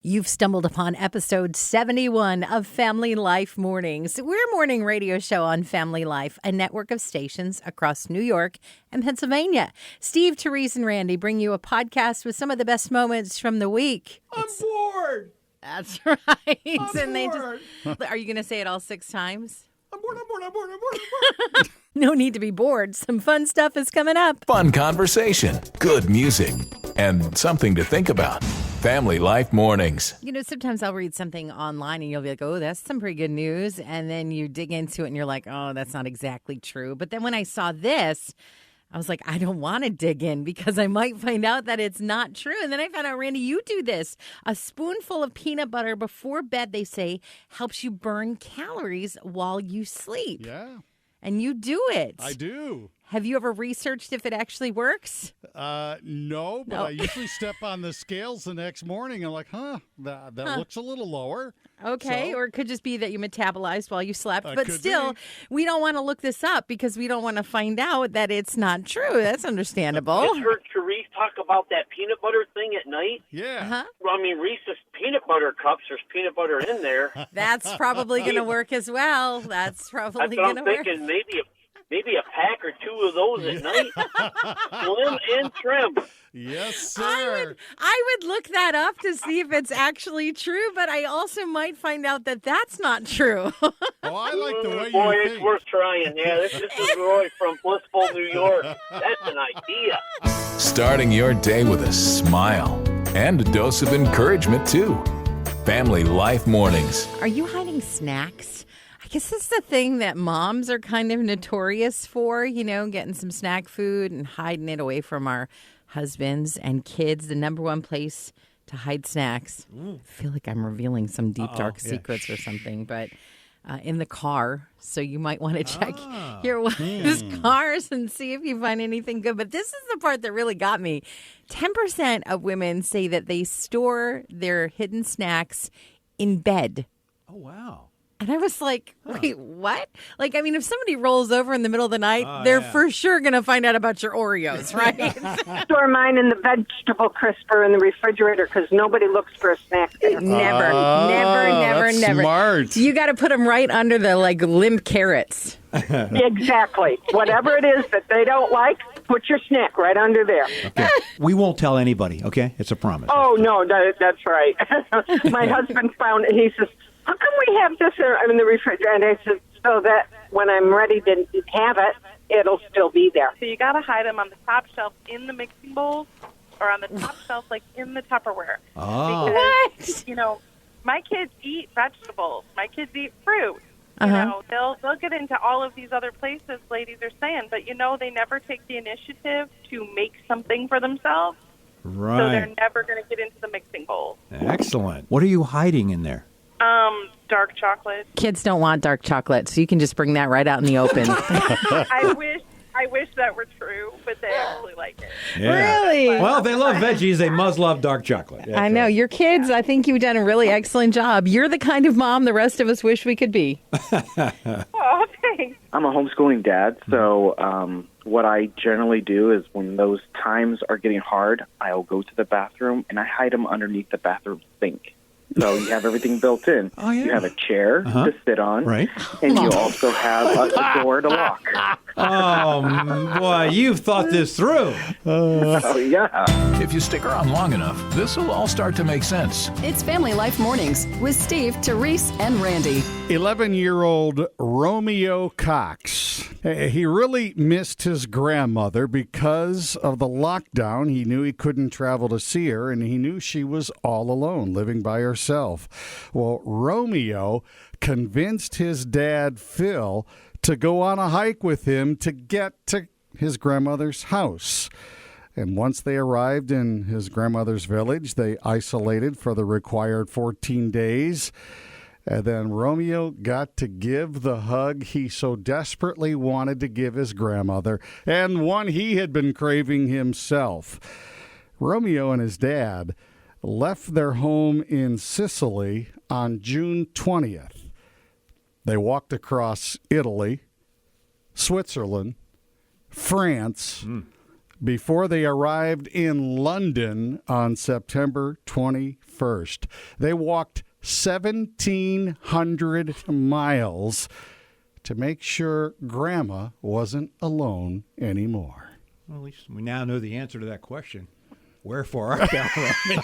You've stumbled upon episode 71 of Family Life Mornings. We're a morning radio show on Family Life, a network of stations across New York and Pennsylvania. Steve, Therese, and Randy bring you a podcast with some of the best moments from the week. I'm bored. That's right. I'm bored. Are you going to say it all 6 times? I'm bored. No need to be bored. Some fun stuff is coming up. Fun conversation, good music, and something to think about. Family Life Mornings. You know, sometimes I'll read something online and you'll be like, oh, that's some pretty good news. And then you dig into it and you're like, oh, that's not exactly true. But then when I saw this, I was like, I don't want to dig in because I might find out that it's not true. And then I found out, Randy, you do this. A spoonful of peanut butter before bed, they say, helps you burn calories while you sleep. Yeah, And you do it. I do. Have you ever researched if it actually works? No, but I usually step on the scales the next morning. I'm like, that looks a little lower. Okay, So- or it could just be that you metabolized while you slept. But could still, be. we don't want to look this up because we don't want to find out that it's not true. That's understandable. Just heard Therese talk about that peanut butter thing at night. Yeah. Huh? Well, I mean, Reese's peanut butter cups, there's peanut butter in there. That's probably going to work as well. That's probably That's going what to I'm work. thinking. Maybe a pack or 2 of those at night. Slim and trim. Yes, sir. I would look that up to see if it's actually true, but I also might find out that that's not true. Oh, I like the way Boy, you it's think. worth trying. Yeah, this is Roy from Blissful, New York. That's an idea. Starting your day with a smile and a dose of encouragement, too. Family Life Mornings. Are you hiding snacks? I guess that's the thing that moms are kind of notorious for, you know, getting some snack food and hiding it away from our husbands and kids. The number one place to hide snacks. I feel like I'm revealing some deep, dark secrets or something, but in the car. So you might want to check your wife's cars and see if you find anything good. But this is the part that really got me. 10% of women say that they store their hidden snacks in bed. Oh, wow. And I was like, wait, what? Like, I mean, if somebody rolls over in the middle of the night, they're for sure going to find out about your Oreos, right? Store mine in the vegetable crisper in the refrigerator because nobody looks for a snack there. Never. That's smart. You got to put them right under the, like, limp carrots. Exactly. Whatever it is that they don't like, put your snack right under there. Okay. We won't tell anybody, okay? It's a promise. Oh, no, that's right. My husband found it. He says, how come we have this in the refrigerator? And I said, so that when I'm ready to have it, it'll still be there. So you got to hide them on the top shelf in the mixing bowls or on the top shelf, like in the Tupperware. Oh. Because, you know, my kids eat vegetables. My kids eat fruit. You Uh-huh. know, they'll get into all of these other places, ladies are saying, but, you know, they never take the initiative to make something for themselves. So they're Right. never going to get into the mixing bowl. Excellent. What are you hiding in there? Dark chocolate. Kids don't want dark chocolate, so you can just bring that right out in the open. I wish that were true, but they actually like it. Yeah. Really? Well, if they love veggies, they must love dark chocolate. That's I know. right. Your kids, I think you've done a really excellent job. You're the kind of mom the rest of us wish we could be. Oh, thanks. I'm a homeschooling dad, so what I generally do is when those times are getting hard, I'll go to the bathroom and I hide them underneath the bathroom sink. So you have everything built in. Oh, yeah. You have a chair to sit on, Right. and you also have a door to lock. Oh, boy, you've thought this through. Oh, yeah. If you stick around long enough, this will all start to make sense. It's Family Life Mornings with Steve, Therese, and Randy. 11-year-old Romeo Cox. He really missed his grandmother because of the lockdown. He knew he couldn't travel to see her, and he knew she was all alone, living by herself. Well, Romeo convinced his dad, Phil, to go on a hike with him to get to his grandmother's house. And once they arrived in his grandmother's village, they isolated for the required 14 days. And then Romeo got to give the hug he so desperately wanted to give his grandmother, and one he had been craving himself. Romeo and his dad left their home in Sicily on June 20th. They walked across Italy, Switzerland, France, before they arrived in London on September 21st. They walked 1,700 miles to make sure Grandma wasn't alone anymore. Well, at least we now know the answer to that question. Wherefore art thou, Romy?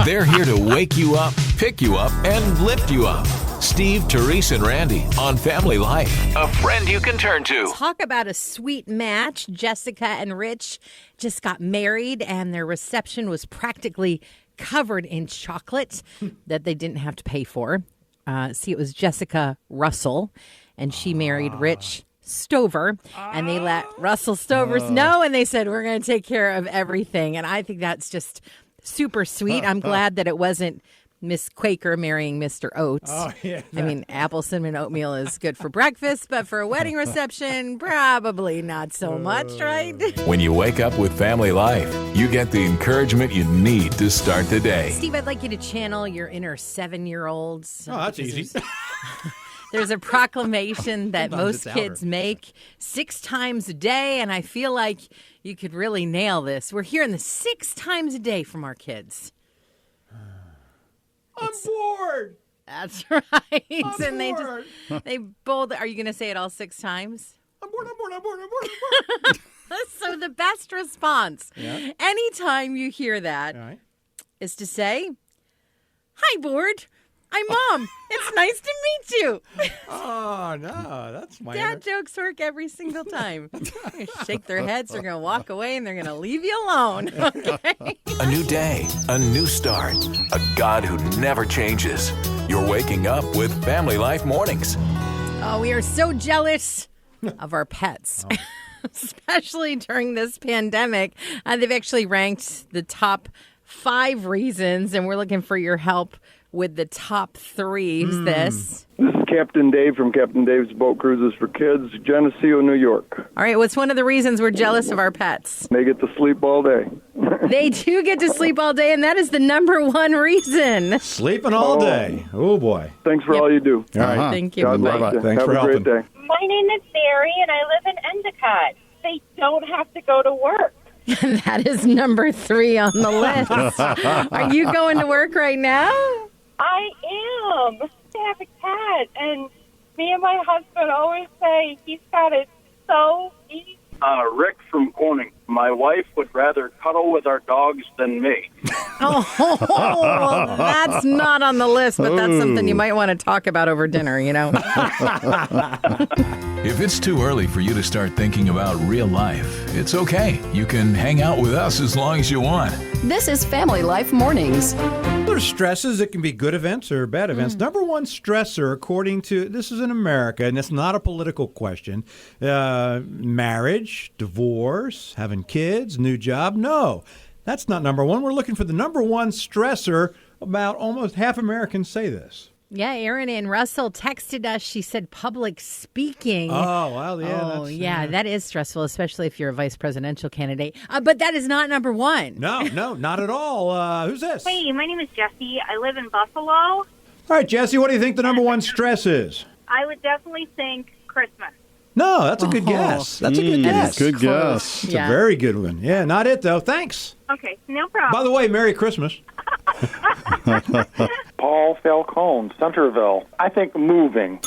They're here to wake you up, pick you up, and lift you up. Steve, Therese, and Randy on Family Life. A friend you can turn to. Talk about a sweet match. Jessica and Rich just got married, and their reception was practically covered in chocolate that they didn't have to pay for. It was Jessica Russell, and she married Rich Stover, and they let Russell Stovers know, and they said, we're going to take care of everything. And I think that's just super sweet. I'm glad that it wasn't Miss Quaker marrying Mr. Oates. Oh, yeah. I mean, apple cinnamon oatmeal is good for breakfast, but for a wedding reception, probably not so much, right? When you wake up with Family Life, you get the encouragement you need to start the day. Steve, I'd like you to channel your inner 7-year-olds. Oh, that's easy. There's a proclamation that Sometimes most it's kids outer. make 6 times a day, and I feel like you could really nail this. We're hearing the 6 times a day from our kids. I'm bored. That's right. I'm And bored. they both, are you going to say it all 6 times? I'm bored. I'm bored. I'm bored. I'm bored. I'm bored. So the best response, Yeah. anytime you hear that, All right. is to say, hi, bored. I'm Mom. It's nice to meet you. Oh, no. That's my Dad jokes work every single time. They shake their heads, they're going to walk away, and they're going to leave you alone. Okay? A new day, a new start, a God who never changes. You're waking up with Family Life Mornings. Oh, we are so jealous of our pets, especially during this pandemic. They've actually ranked the top 5 reasons, and we're looking for your help with the top 3. Who's this? This is Captain Dave from Captain Dave's Boat Cruises for Kids, Geneseo, New York. All right, what's one of the reasons we're jealous of our pets? They get to sleep all day. They do get to sleep all day, and that is the number 1 reason. Sleeping all day. Oh, boy. Thanks for all you do. All right. Thank you. God bless Bye-bye. you. Thanks Have for a great helping. day. My name is Mary, and I live in Endicott. They don't have to go to work. That is number 3 on the list. Are you going to work right now? I am. I have a cat, and me and my husband always say he's got it so easy. Rick from Corning. My wife would rather cuddle with our dogs than me. Oh, well, that's not on the list, but that's something you might want to talk about over dinner, you know? If it's too early for you to start thinking about real life, it's okay. You can hang out with us as long as you want. This is Family Life Mornings. There's stresses. It can be good events or bad events. Number 1 stressor, according to, this is in America, and it's not a political question, marriage, divorce, having kids, new job. No, that's not number 1. We're looking for the number 1 stressor. About almost half Americans say this. Yeah, Erin and Russell texted us. She said public speaking. Oh, well, yeah. Oh, that's, yeah, that is stressful, especially if you're a vice presidential candidate. But that is not number 1. No, not at all. Who's this? Hey, my name is Jessie. I live in Buffalo. All right, Jesse, what do you think the number 1 stress is? I would definitely think Christmas. No, that's a good guess. That's a good guess. Good guess. It's a very good one. Yeah, not it, though. Thanks. Okay, no problem. By the way, Merry Christmas. Paul Falcone, Centerville. I think moving.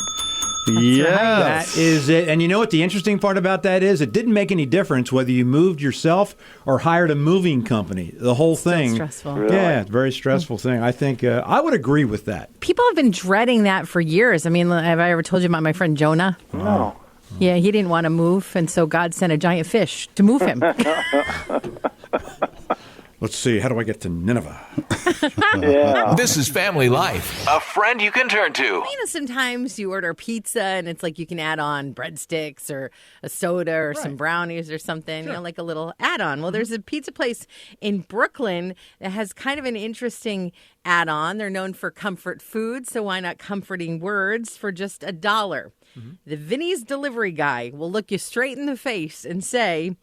Yes. That is it. And you know what the interesting part about that is? It didn't make any difference whether you moved yourself or hired a moving company. The whole thing. stressful. Really? Yeah, it's a very stressful thing. I think I would agree with that. People have been dreading that for years. I mean, have I ever told you about my friend Jonah? No. Yeah, he didn't want to move, and so God sent a giant fish to move him. Let's see. How do I get to Nineveh? Yeah. This is Family Life. A friend you can turn to. You know, sometimes you order pizza and it's like you can add on breadsticks or a soda or some brownies or something, you know, like a little add-on. Well, there's a pizza place in Brooklyn that has kind of an interesting add-on. They're known for comfort food, so why not comforting words for just $1? The Vinny's delivery guy will look you straight in the face and say,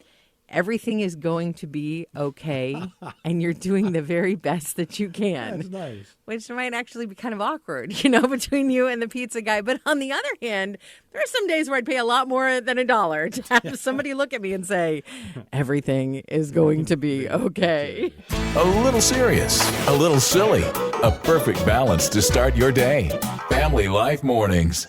everything is going to be okay, and you're doing the very best that you can. That's nice. Which might actually be kind of awkward, between you and the pizza guy. But on the other hand, there are some days where I'd pay a lot more than $1 to have somebody look at me and say, everything is going to be okay. A little serious, a little silly. A perfect balance to start your day. Family Life Mornings.